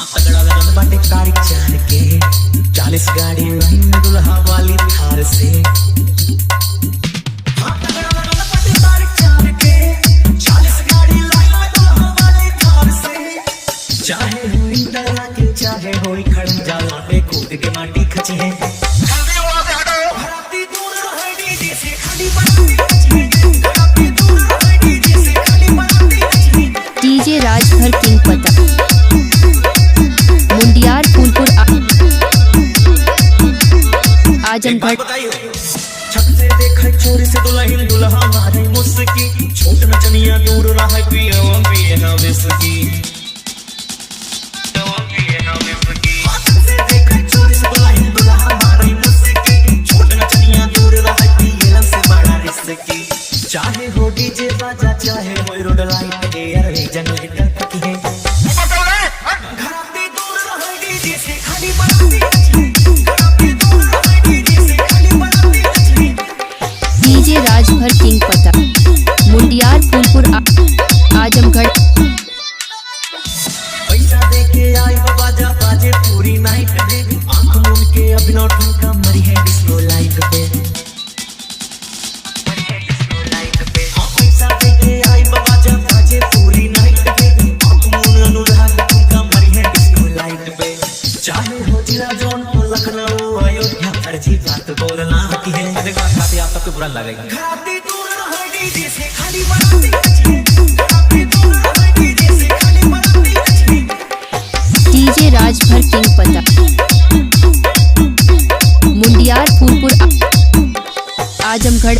तगड़ा लगन बाटे तारीख 4 के 40 गाड़ी लाइन में दुल्हा वाली थार से। तगड़ा लगन बाटे तारीख 4 के 40 गाड़ी लाइन में दुल्हा वाली थार से। चाहे हुई डरा के चाहे होई खड़न जाला पे कूद के माटी खची है। घराती दूर रहे डीजे से खाली बनाती खची। घराती दूर रहे डीजे से खाली बनाती खची। डीजे राजभर किंग पता मुंडियार फूलपुर आजमगढ़। छत से देखे चोरी से दुल्हन दुल्हा मारे मुस्की। छोट में चनिया दूर रहे पिया पिए ना विस्की। छत से देखे चोरी से दुल्हन दुल्हा मारे मुस्की। छोट में चनिया दूर रहे पिए से बड़ा रिस्की। चाहे हो डीजे बाजा चाहे हो रोड लाइट एयर जनरेटर तकी है। घराती दूर रहे डीजे से खाली बनाती खची। घराती दूर रहे डीजे से खाली बनाती खची। डीजे राजभर किंग पता मुंडियार फूलपुर आजमगढ़। पैसा देके आई बाजा बाजे पूरी नाइट में। आंख मूंद के अभिनव ठुमका मरी है डिस्को लाइट पे। पैसा देके आई बाजा बाजे पूरी नाइट में। आंख मूंद अनुराग ठुमका मरी है डिस्को लाइट पे। चाहे हो जिला जौनपुर लखनऊ अयोध्या फर्जी बात बोलना की है। खाते आप सबको बुरा लगेगा। घराती दूर रहे डीजे से खाली बनाती खची। घराती दूर रहे डीजे से खाली बनाती खची। डीजे राजभर किंग पता मुंडियार फूलपुर आजमगढ़।